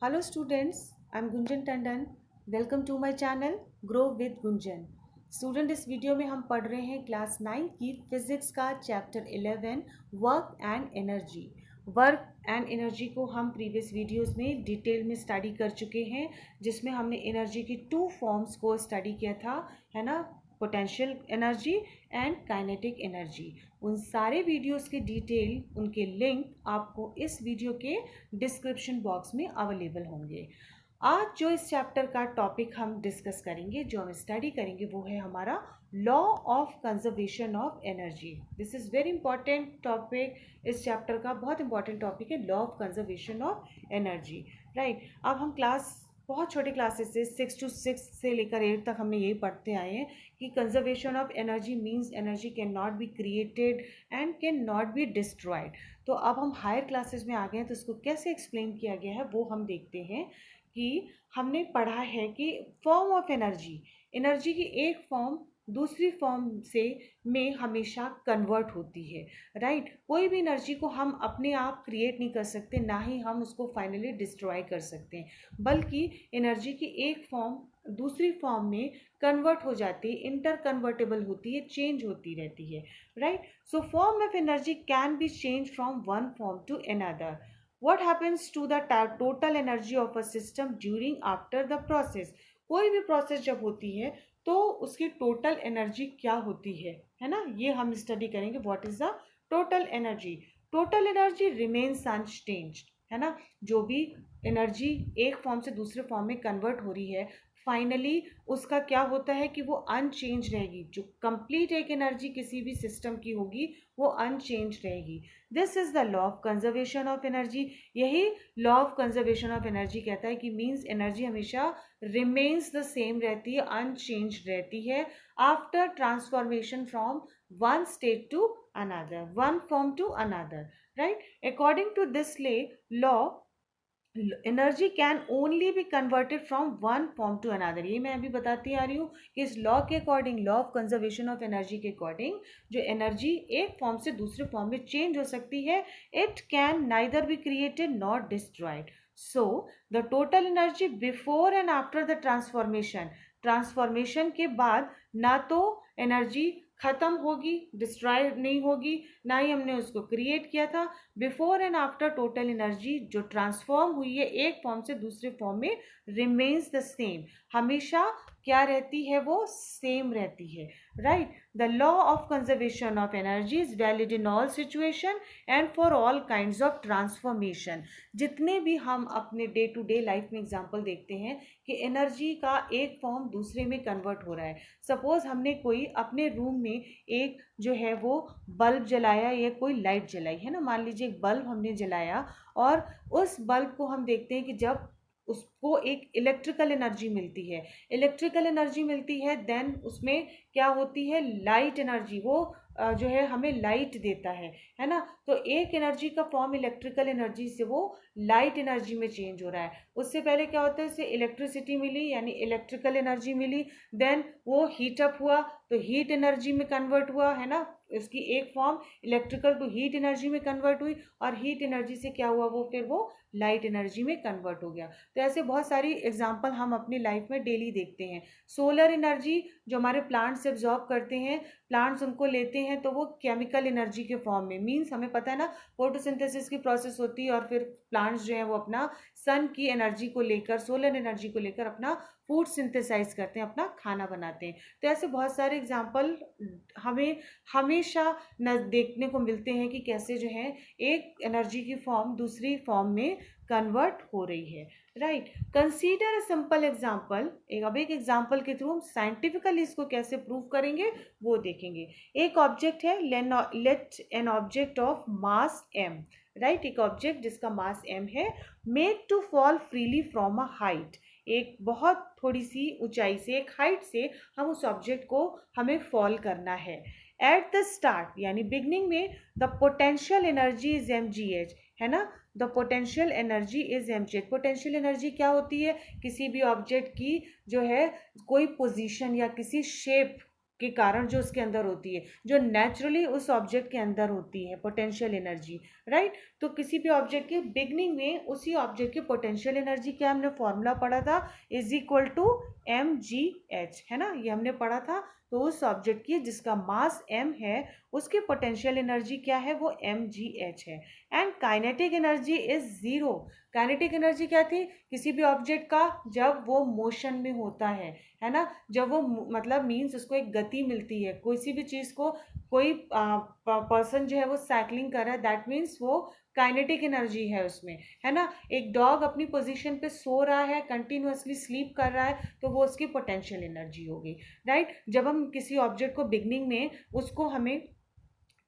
Hello students, I'm Gunjan Tandon. Welcome to my channel Grow with Gunjan. Student इस video में हम पढ़ रहे हैं क्लास 9 की फिजिक्स का chapter 11 work and energy. Work and energy को हम प्रीवियस वीडियोस में डिटेल में स्टडी कर चुके हैं, जिसमें हमने एनर्जी की टू फॉर्म्स को स्टडी किया था, है ना, potential energy and kinetic energy. उन सारे वीडियोस के डिटेल, उनके लिंक आपको इस वीडियो के डिस्क्रिप्शन बॉक्स में अवेलेबल होंगे। आज जो इस चैप्टर का टॉपिक हम डिस्कस करेंगे, जो हम स्टडी करेंगे, वो है हमारा law of conservation of energy. This is very important topic. इस चैप्टर का बहुत इंपॉर्टेंट टॉपिक है law of conservation of energy. Right, अब हम बहुत छोटे क्लासेस से 6 से लेकर 8 तक हमने यही पढ़ते आए हैं कि conservation of energy means energy can not be created and can not be destroyed. तो अब हम हायर क्लासेस में आ गए हैं, तो इसको कैसे एक्सप्लेन किया गया है वो हम देखते हैं। कि हमने पढ़ा है कि फॉर्म ऑफ एनर्जी, एनर्जी की एक फॉर्म दूसरी फॉर्म से में हमेशा कन्वर्ट होती है। राइट, कोई भी एनर्जी को हम अपने आप क्रिएट नहीं कर सकते, ना ही हम उसको फाइनली डिस्ट्रॉय कर सकते हैं, बल्कि एनर्जी की एक फॉर्म दूसरी फॉर्म में कन्वर्ट हो जाती है, इंटर कन्वर्टेबल होती है, चेंज होती रहती है। Right, so form of energy can be change from one form to another. What happens to the total energy of a system during after the process? कोई भी प्रोसेस जब होती है तो उसकी टोटल एनर्जी क्या होती है ना, ये हम स्टडी करेंगे। What is the total energy? Total energy remains unchanged, है ना। जो भी एनर्जी एक फॉर्म से दूसरे फॉर्म में कन्वर्ट हो रही है, फाइनली उसका क्या होता है कि वो अनचेंज रहेगी। जो कंप्लीट एक एनर्जी किसी भी सिस्टम की होगी वो अनचेंज रहेगी। This is the law of conservation of energy. यही law of conservation of energy कहता है कि मीन्स एनर्जी हमेशा रिमेन्स द सेम रहती है, अनचेंज रहती है after transformation from one state to another, one form to another. Right, according to this law energy can only be converted from one form to another. ये मैं अभी बताती आ रही हूँ कि इस लॉ के according, law of conservation of energy के अकॉर्डिंग, जो एनर्जी एक फॉर्म से दूसरे फॉर्म में चेंज हो सकती है, it can neither be created not destroyed. So the total energy before and after the transformation, transformation के बाद ना तो एनर्जी खत्म होगी, डिस्ट्रॉय नहीं होगी, ना ही हमने उसको क्रिएट किया था। Before and after total energy जो ट्रांसफॉर्म हुई है एक फॉर्म से दूसरे फॉर्म में, रिमेन्स द सेम, हमेशा क्या रहती है, वो सेम रहती है। Right, the law of conservation of energy is valid in all situation and for all kinds of transformation. जितने भी हम अपने डे टू डे लाइफ में एग्जाम्पल देखते हैं कि एनर्जी का एक फॉर्म दूसरे में कन्वर्ट हो रहा है। सपोज हमने कोई अपने रूम में एक जो है वो बल्ब जलाया या कोई लाइट जलाई, है ना, मान लीजिए एक बल्ब हमने जलाया, और उस बल्ब को हम देखते हैं कि जब उसको एक इलेक्ट्रिकल एनर्जी मिलती है, इलेक्ट्रिकल एनर्जी मिलती है, देन उसमें क्या होती है, लाइट एनर्जी, वो जो है हमें लाइट देता है ना। तो एक एनर्जी का फॉर्म इलेक्ट्रिकल एनर्जी से वो लाइट एनर्जी में चेंज हो रहा है। उससे पहले क्या होता है, उसे इलेक्ट्रिसिटी मिली यानी इलेक्ट्रिकल एनर्जी मिली, देन वो हीट अप हुआ तो हीट एनर्जी में कन्वर्ट हुआ, है ना। इसकी एक form electrical to heat energy में कन्वर्ट हुई, और हीट एनर्जी से क्या हुआ, वो फिर वो लाइट एनर्जी में कन्वर्ट हो गया। तो ऐसे बहुत सारी एग्जांपल हम अपनी लाइफ में डेली देखते हैं। सोलर एनर्जी जो हमारे प्लांट्स एब्जॉर्ब करते हैं, प्लांट्स उनको लेते हैं, तो वो केमिकल एनर्जी के फॉर्म में, मीन्स हमें पता है ना, फोटोसिंथेसिस की प्रोसेस होती है, और फिर प्लांट्स जो है वो अपना सन की एनर्जी को लेकर, सोलर एनर्जी को लेकर अपना फूड सिंथेसाइज करते हैं, अपना खाना बनाते हैं। तो ऐसे बहुत सारे एग्जाम्पल हमें हमेशा देखने को मिलते हैं कि कैसे जो है एक एनर्जी की फॉर्म दूसरी फॉर्म में कन्वर्ट हो रही है। Right, consider a simple example. अब एक एग्जाम्पल के थ्रू हम साइंटिफिकली इसको कैसे प्रूव करेंगे वो देखेंगे। एक ऑब्जेक्ट है, let an object of mass m। Right, एक ऑब्जेक्ट जिसका मास m है, made to fall freely from a height. एक बहुत थोड़ी सी ऊंचाई से, एक हाइट से हम उस ऑब्जेक्ट को हमें फॉल करना है। एट द स्टार्ट यानी बिगनिंग में, the potential energy is mgh, है ना। The potential energy is mgh। Potential energy क्या होती है, किसी भी ऑब्जेक्ट की जो है कोई पोजीशन या किसी शेप के कारण जो उसके अंदर होती है, जो नेचुरली उस ऑब्जेक्ट के अंदर होती है पोटेंशियल एनर्जी, राइट। तो किसी भी ऑब्जेक्ट के बिगनिंग में उसी ऑब्जेक्ट की पोटेंशियल एनर्जी क्या हमने फॉर्मूला पढ़ा था, इज इक्वल टू mgh, है ना, ये हमने पढ़ा था। तो उस ऑब्जेक्ट की जिसका मास m है उसकी पोटेंशियल एनर्जी क्या है, वो mgh है। And kinetic energy is zero. Kinetic energy क्या थी, किसी भी ऑब्जेक्ट का जब वो मोशन में होता है ना, जब वो मतलब मीन्स उसको एक गति मिलती है, किसी भी चीज़ को, कोई पर्सन जो है वो साइकिलिंग कर रहा है, दैट मीन्स वो काइनेटिक एनर्जी है उसमें, है ना। एक डॉग अपनी पोजीशन पे सो रहा है, कंटिन्यूअसली स्लीप कर रहा है, तो वो उसकी पोटेंशियल एनर्जी होगी, राइट। जब हम किसी ऑब्जेक्ट को बिगनिंग में उसको हमें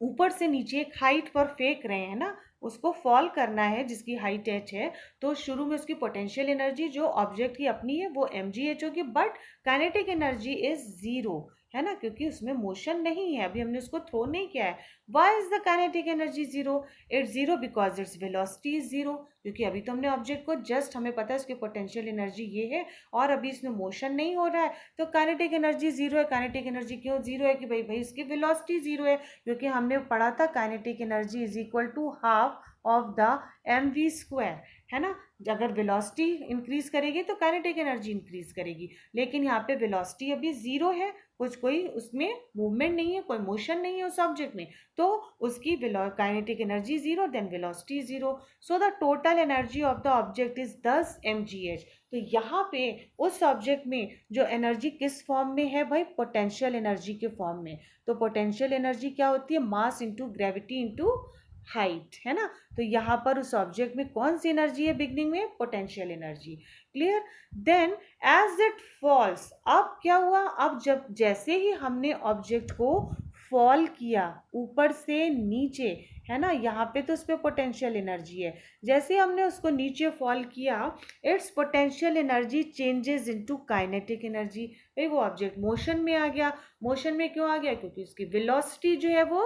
ऊपर से नीचे एक हाइट पर फेंक रहे हैं ना, उसको फॉल करना है जिसकी हाइट h है, तो शुरू में उसकी पोटेंशियल एनर्जी जो ऑब्जेक्ट की अपनी है वो mgh होगी, but kinetic energy is zero, है ना, क्योंकि उसमें मोशन नहीं है, अभी हमने उसको थ्रो नहीं किया है। Why is the kinetic energy zero, it's zero because its velocity is zero, क्योंकि अभी तो हमने ऑब्जेक्ट को जस्ट, हमें पता है उसकी पोटेंशियल एनर्जी ये है और अभी इसमें मोशन नहीं हो रहा है, तो काइनेटिक एनर्जी जीरो है। काइनेटिक एनर्जी क्यों जीरो है, कि भाई भाई इसकी वेलोसिटी जीरो है, क्योंकि हमने पढ़ा था kinetic energy is equal to half of the mv square, है ना। अगर वेलोसिटी इंक्रीज करेगी तो काइनेटिक एनर्जी इंक्रीज करेगी, लेकिन यहाँ पे वेलोसिटी अभी जीरो है, कुछ कोई उसमें मूवमेंट नहीं है, कोई मोशन नहीं है उस ऑब्जेक्ट में, तो उसकी kinetic energy zero, then velocity zero. So the total energy of the object is 10 mgh। तो यहाँ पे उस ऑब्जेक्ट में जो एनर्जी किस फॉर्म में है भाई, पोटेंशियल एनर्जी के फॉर्म में। तो पोटेंशियल एनर्जी क्या होती है, mass into gravity into height, है ना। तो यहाँ पर उस ऑब्जेक्ट में कौन सी एनर्जी है बिगनिंग में, potential energy, clear. Then as it falls, अब क्या हुआ, अब जब जैसे ही हमने ऑब्जेक्ट को फॉल किया ऊपर से नीचे, है ना, यहाँ पे तो उस पर पोटेंशियल एनर्जी है, जैसे हमने उसको नीचे फॉल किया, it's potential energy changes into kinetic energy. भाई वो ऑब्जेक्ट मोशन में आ गया, मोशन में क्यों आ गया, क्योंकि उसकी वेलोसिटी जो है वो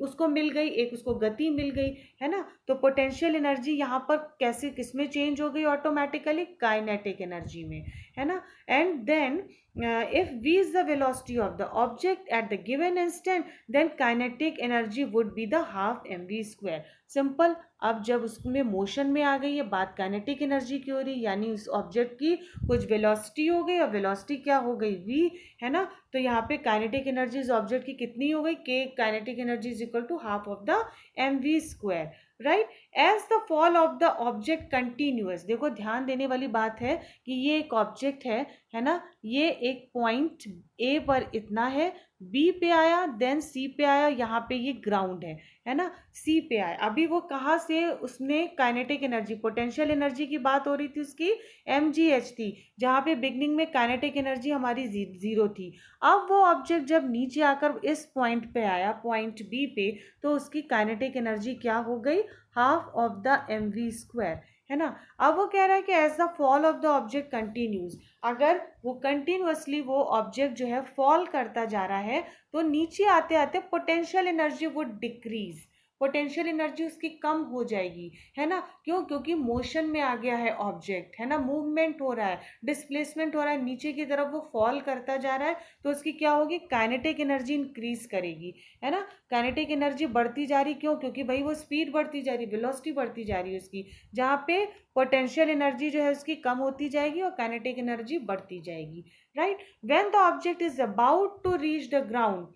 उसको मिल गई, एक उसको गति मिल गई, है ना। तो पोटेंशियल एनर्जी यहाँ पर कैसे किसमें चेंज हो गई, ऑटोमेटिकली काइनेटिक एनर्जी में, है ना। And then if v is the velocity of the object at the given instant, then kinetic energy would be the half mv square। Simple. अब जब उसमें मोशन में आ गई है, बात काइनेटिक एनर्जी की हो रही, यानी उस ऑब्जेक्ट की कुछ वेलोसिटी हो गई, और वेलोसिटी क्या हो गई, v, है ना। तो यहाँ पे काइनेटिक एनर्जी इस ऑब्जेक्ट की कितनी हो गई, k kinetic energy is equal to half of the mv square, right. As the fall of the object continuous, देखो ध्यान देने वाली बात है कि ये एक ऑब्जेक्ट है ना, ये एक पॉइंट ए पर इतना है, बी पे आया, देन सी पे आया, यहाँ पे ये ग्राउंड है ना, सी पे आया। अभी वो कहाँ से उसने काइनेटिक एनर्जी, पोटेंशियल एनर्जी की बात हो रही थी उसकी, mgh थी, जहाँ पे बिगनिंग में काइनेटिक एनर्जी हमारी जीरो थी। अब वो ऑब्जेक्ट जब नीचे आकर इस पॉइंट पे आया, पॉइंट बी पे, तो उसकी काइनेटिक एनर्जी क्या हो गई, half of the mv square, है ना। अब वो कह रहा है कि as the fall of the object continues, अगर वो कंटिन्यूअसली वो ऑब्जेक्ट जो है फॉल करता जा रहा है, तो नीचे आते आते potential energy would decrease, potential energy उसकी कम हो जाएगी, है ना। क्यों, क्योंकि मोशन में आ गया है ऑब्जेक्ट, है ना, मूवमेंट हो रहा है, डिस्प्लेसमेंट हो रहा है, नीचे की तरफ वो फॉल करता जा रहा है, तो उसकी क्या होगी, काइनेटिक एनर्जी इंक्रीज करेगी, है ना। काइनेटिक एनर्जी बढ़ती जा रही, क्यों, क्योंकि भाई वो स्पीड बढ़ती जा रही, वेलोसिटी बढ़ती जा रही है उसकी, जहाँ पे पोटेंशियल एनर्जी जो है उसकी कम होती जाएगी और काइनेटिक एनर्जी बढ़ती जाएगी, right. When the object is about to reach the ground,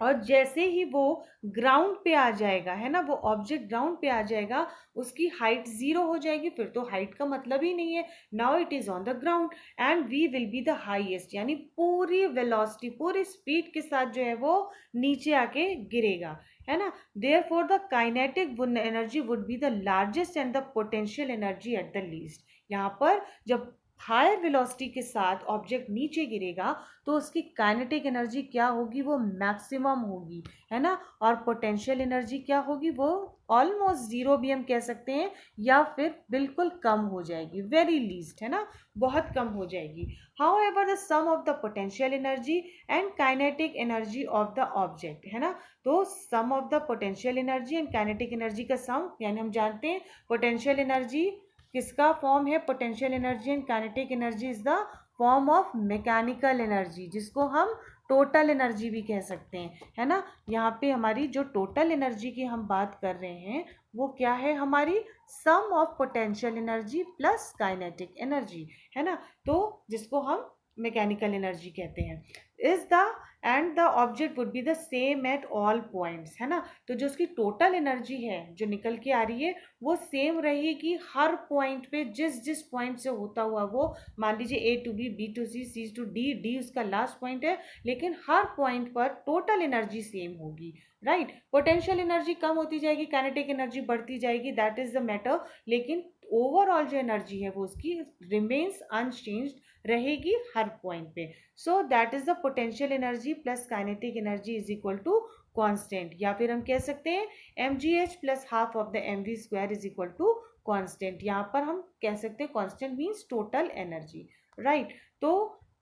और जैसे ही वो ग्राउंड पे आ जाएगा, है ना, वो ऑब्जेक्ट ग्राउंड पे आ जाएगा, उसकी हाइट जीरो हो जाएगी, फिर तो हाइट का मतलब ही नहीं है, now it is on the ground and we will be the highest, यानी पूरी वेलोसिटी, पूरी स्पीड के साथ जो है वो नीचे आके गिरेगा, है ना। Therefore the kinetic energy would be the largest and the potential energy at the least. यहाँ पर जब हायर वेलोसिटी के साथ ऑब्जेक्ट नीचे गिरेगा, तो उसकी काइनेटिक एनर्जी क्या होगी, वो मैक्सिमम होगी, है ना, और पोटेंशियल एनर्जी क्या होगी, वो ऑलमोस्ट जीरो भी हम कह सकते हैं, या फिर बिल्कुल कम हो जाएगी, वेरी लीस्ट, है ना, बहुत कम हो जाएगी। However the sum of the potential energy and kinetic energy of the object, है ना, तो sum of the potential energy and kinetic energy का सम, यानी हम जानते हैं पोटेंशियल एनर्जी किसका फॉर्म है, potential energy and kinetic energy is the form of mechanical energy, जिसको हम टोटल एनर्जी भी कह सकते हैं, है ना। यहाँ पे हमारी जो टोटल एनर्जी की हम बात कर रहे हैं वो क्या है, हमारी sum of potential energy plus kinetic energy, है ना। तो जिसको हम मैकेनिकल एनर्जी कहते हैं। Is the and the object would be the same at all points, है ना। तो जो उसकी टोटल एनर्जी है जो निकल के आ रही है वो सेम रहेगी हर पॉइंट पे, जिस जिस पॉइंट से होता हुआ वो, मान लीजिए A to B, B to C, C to D, D उसका लास्ट पॉइंट है, लेकिन हर पॉइंट पर टोटल एनर्जी सेम होगी, राइट। पोटेंशियल एनर्जी कम होती जाएगी, काइनेटिक एनर्जी बढ़ती जाएगी, दैट इज द मैटर, लेकिन ओवरऑल जो एनर्जी है वो उसकी रिमेन्स अनचेंज्ड रहेगी हर पॉइंट पे। So that is the potential energy plus kinetic energy is equal to constant, या फिर हम कह सकते हैं mgh plus half of the mv square is equal to constant. यहाँ पर हम कह सकते हैं constant means total energy, right. तो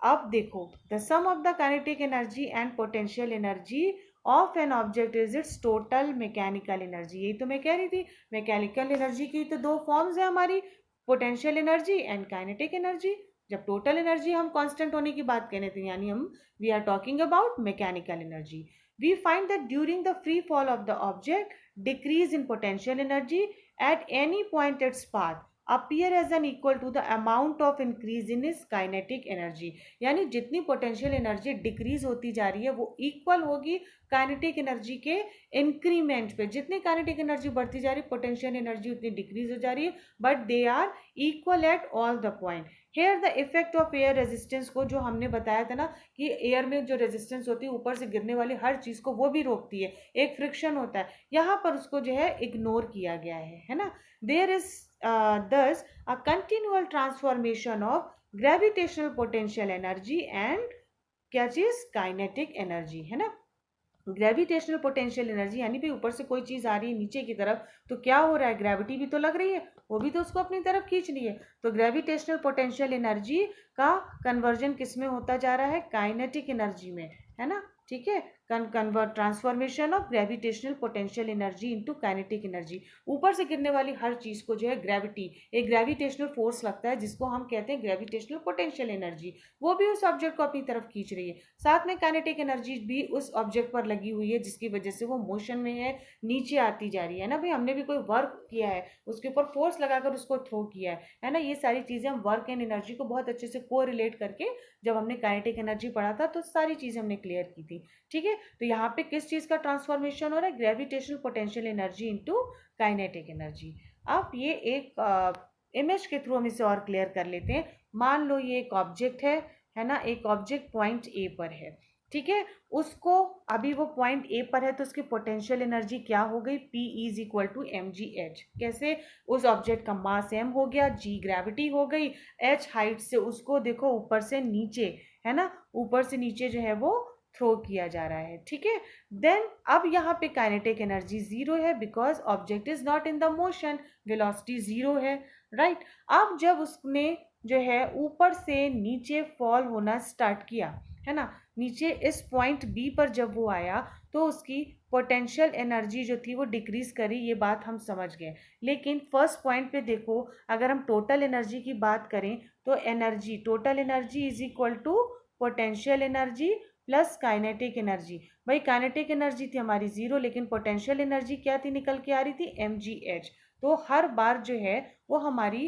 अब देखो, the sum of the kinetic energy and potential energy of an object is its total mechanical energy. यही तो मैं कह रही थी, मैकेनिकल एनर्जी की तो दो फॉर्म्स है हमारी, potential energy and kinetic energy. जब टोटल एनर्जी हम कांस्टेंट होने की बात करें तो यानी हम we are talking about mechanical energy. We find that during the free fall of the object decrease in potential energy at any point its path appear as an equal to the amount of increase in its kinetic energy। यानी जितनी potential energy decrease होती जा रही है वो equal होगी kinetic energy के increment पे। जितनी काइनेटिक एनर्जी बढ़ती जा रही है पोटेंशियल एनर्जी उतनी डिक्रीज हो जा रही है, but they are equal at all the point. Here the effect of air resistance को जो हमने बताया था ना कि एयर में जो रेजिस्टेंस होती है ऊपर से गिरने वाली हर चीज को वो भी रोकती है, एक फ्रिक्शन होता है, यहाँ पर उसको जो है इग्नोर किया गया है ना। There is thus a continual transformation of gravitational potential energy and क्या चीज, काइनेटिक एनर्जी, है ना। ग्रेविटेशनल पोटेंशियल एनर्जी यानी भी ऊपर से कोई चीज आ रही है नीचे की तरफ तो क्या हो रहा है, ग्रेविटी भी तो लग रही है, वो भी तो उसको अपनी तरफ खींच रही है। तो ग्रेविटेशनल पोटेंशियल एनर्जी का कन्वर्जन किस में होता जा रहा है, काइनेटिक एनर्जी में, है ना। ठीक है, convert transformation of gravitational potential energy into kinetic energy. ऊपर से गिरने वाली हर चीज को जो है ग्रेविटी, एक ग्रेविटेशनल फोर्स लगता है जिसको हम कहते हैं ग्रेविटेशनल पोटेंशियल एनर्जी, वो भी उस ऑब्जेक्ट को अपनी तरफ खींच रही है। साथ में काइनेटिक एनर्जी भी उस ऑब्जेक्ट पर लगी हुई है जिसकी वजह से वो मोशन में है, नीचे आती जा रही है ना भाई। हमने भी कोई वर्क किया है, उसके ऊपर फोर्स लगाकर उसको थ्रो किया है ना। ये सारी चीजें हम वर्क एंड एनर्जी को बहुत अच्छे से को रिलेट करके जब हमने काइनेटिक एनर्जी पढ़ा था तो सारी चीजें हमने क्लियर की थी। ठीक है, तो यहाँ पे किस चीज का ट्रांसफॉर्मेशन हो रहा है, gravitational potential energy into kinetic energy. अब ये एक इमेज के थ्रू हम इसे और क्लियर कर लेते हैं। मान लो ये एक ऑब्जेक्ट है ना, एक ऑब्जेक्ट पॉइंट ए पर है, ठीक है। उसको अभी वो पॉइंट ए पर है तो उसकी पोटेंशियल एनर्जी क्या हो गई, P is equal to mgh। कैसे, उस ऑब्जेक्ट का मास m हो गया, g ग्रेविटी हो गई, h हाइट से उसको देखो ऊपर से नीचे, है ना, ऊपर से नीचे जो है वो थ्रो किया जा रहा है। ठीक है, देन अब यहाँ पे काइनेटिक एनर्जी जीरो है because object is not in the motion, velocity zero है, राइट। अब जब उसने जो है ऊपर से नीचे फॉल होना स्टार्ट किया, है ना, नीचे इस पॉइंट बी पर जब वो आया तो उसकी पोटेंशियल एनर्जी जो थी वो डिक्रीज करी, ये बात हम समझ गए। लेकिन फर्स्ट पॉइंट पे देखो, अगर हम टोटल एनर्जी की बात करें तो energy, total energy is equal to potential energy plus kinetic energy. भाई काइनेटिक एनर्जी थी हमारी जीरो, लेकिन पोटेंशियल एनर्जी क्या थी, निकल के आ रही थी mgh। तो हर बार जो है वो हमारी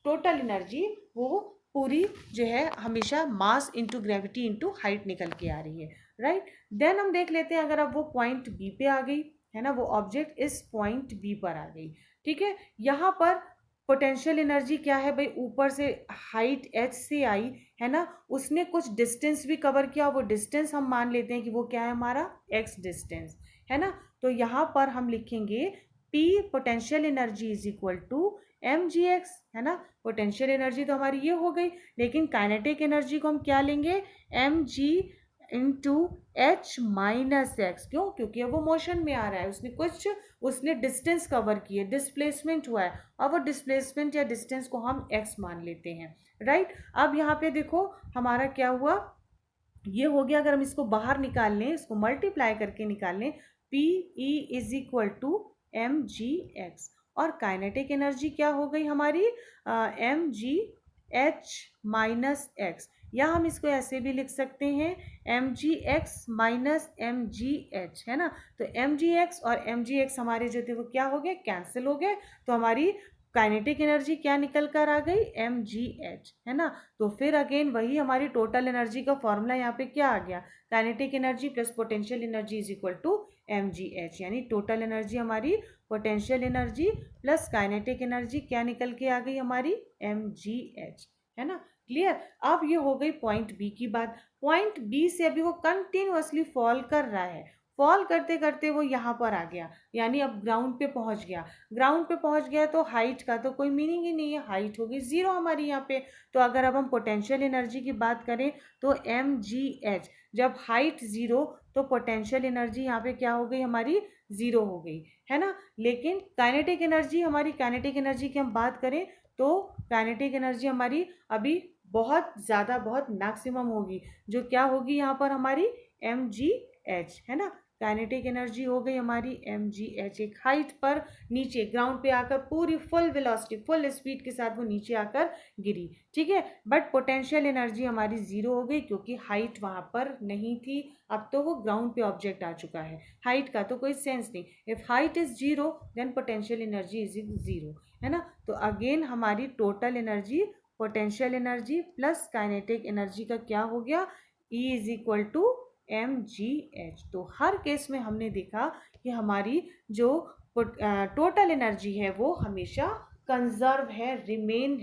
टोटल एनर्जी वो पूरी जो है हमेशा मास इंटू ग्रेविटी इंटू हाइट निकल के आ रही है, राइट। देन हम देख लेते हैं, अगर अब वो पॉइंट बी पे आ गई, है ना, वो ऑब्जेक्ट इस पॉइंट बी पर आ गई, ठीक है। यहाँ पर पोटेंशियल एनर्जी क्या है भाई, ऊपर से हाइट h से आई, है ना, उसने कुछ डिस्टेंस भी कवर किया, वो डिस्टेंस हम मान लेते हैं कि वो क्या है, हमारा x डिस्टेंस, है ना। तो यहाँ पर हम लिखेंगे P potential energy is equal to mgx, है ना। पोटेंशियल एनर्जी तो हमारी ये हो गई, लेकिन काइनेटिक एनर्जी को हम क्या लेंगे, mg into H minus x. क्यों, क्योंकि अब वो मोशन में आ रहा है, उसने डिस्टेंस कवर की है, डिस्प्लेसमेंट हुआ है, और वो डिस्प्लेसमेंट या डिस्टेंस को हम एक्स मान लेते हैं, राइट। अब यहाँ पे देखो हमारा क्या हुआ, ये हो गया। अगर हम इसको बाहर निकाल लें, इसको मल्टीप्लाई करके निकाल लें, P E is equal to M G X, और काइनेटिक एनर्जी क्या हो गई हमारी, M G H minus X. या हम इसको ऐसे भी लिख सकते हैं mgx माइनस mgh, है ना। तो mgx और mgx हमारे जो थे वो क्या हो गए, कैंसिल हो गए। तो हमारी काइनेटिक एनर्जी क्या निकल कर आ गई, mgh, है ना। तो फिर अगेन वही हमारी टोटल एनर्जी का फॉर्मूला यहाँ पे क्या आ गया, kinetic energy plus potential energy is equal to mgh, यानी टोटल एनर्जी हमारी potential energy plus kinetic energy क्या निकल के आ गई हमारी, mgh, है ना। क्लियर। अब ये हो गई पॉइंट बी की बात। पॉइंट बी से अभी वो कंटिन्यूअसली फॉल कर रहा है, फॉल करते करते वो यहाँ पर आ गया, यानी अब ग्राउंड पे पहुंच गया। ग्राउंड पे पहुंच गया तो हाइट का तो कोई मीनिंग ही नहीं है, हाइट होगी जीरो हमारी यहाँ पे। तो अगर अब हम पोटेंशियल एनर्जी की बात करें तो mgh, जब हाइट जीरो तो पोटेंशियल एनर्जी यहाँ पे क्या हो गई हमारी, जीरो हो गई, है ना। लेकिन काइनेटिक एनर्जी, हमारी काइनेटिक एनर्जी की हम बात करें तो काइनेटिक एनर्जी हमारी अभी बहुत ज़्यादा, बहुत मैक्सिमम होगी, जो क्या होगी यहाँ पर हमारी mgh, है ना। काइनेटिक एनर्जी हो गई हमारी mgh, एक हाइट पर नीचे ग्राउंड पे आकर पूरी फुल वेलोसिटी, फुल स्पीड के साथ वो नीचे आकर गिरी, ठीक है। बट पोटेंशियल एनर्जी हमारी जीरो हो गई क्योंकि हाइट वहाँ पर नहीं थी, अब तो वो ग्राउंड पे ऑब्जेक्ट आ चुका है, हाइट का तो कोई सेंस नहीं। If height is zero then potential energy is zero, है ना। तो अगेन हमारी total energy, potential energy plus kinetic energy का क्या हो गया, E is equal to mgh। तो हर केस में हमने देखा कि हमारी जो टोटल एनर्जी है वो हमेशा कंजर्व है, रिमेन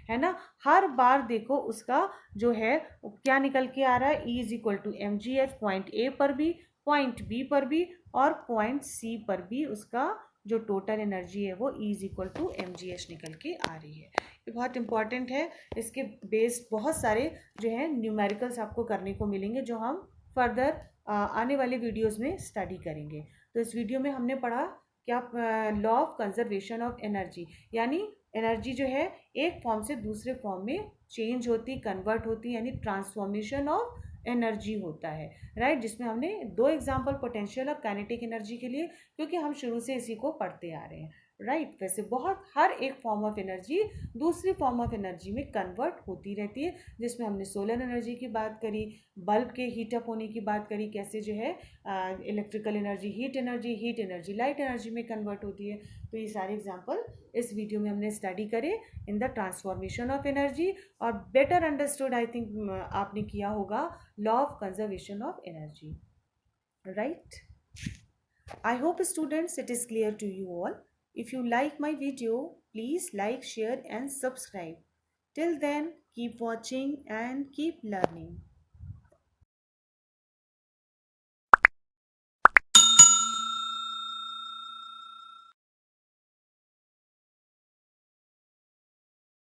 है ना। हर बार देखो उसका जो है क्या निकल के आ रहा है, E is equal to mgh, point A पर भी, पॉइंट बी पर भी और पॉइंट सी पर भी उसका जो टोटल एनर्जी है वो E is equal to mgh निकल के आ रही है। ये बहुत इंपॉर्टेंट है, इसके बेस्ड बहुत सारे जो है न्यूमेरिकल्स आपको करने को मिलेंगे जो हम फर्दर आने वाले वीडियोस में स्टडी करेंगे। तो इस वीडियो में हमने पढ़ा क्या, law of conservation of energy, यानी एनर्जी जो है एक फॉर्म से दूसरे फॉर्म में चेंज होती, कन्वर्ट होती, यानी ट्रांसफॉर्मेशन ऑफ एनर्जी होता है, राइट। जिसमें हमने दो एग्जांपल पोटेंशियल और काइनेटिक एनर्जी के लिए, क्योंकि हम शुरू से इसी को पढ़ते आ रहे हैं, राइट। वैसे बहुत हर एक फॉर्म ऑफ एनर्जी दूसरी फॉर्म ऑफ एनर्जी में कन्वर्ट होती रहती है, जिसमें हमने सोलर एनर्जी की बात करी, बल्ब के हीटअप होने की बात करी, कैसे जो है electrical energy heat energy light energy में कन्वर्ट होती है। तो ये सारे एग्जांपल इस वीडियो में हमने स्टडी करे in the transformation of energy, और बेटर अंडरस्टूड आई थिंक आपने किया होगा law of conservation of energy, right. I hope students it is clear to you all. If you like my video, please like, share and subscribe. Till then, keep watching and keep learning.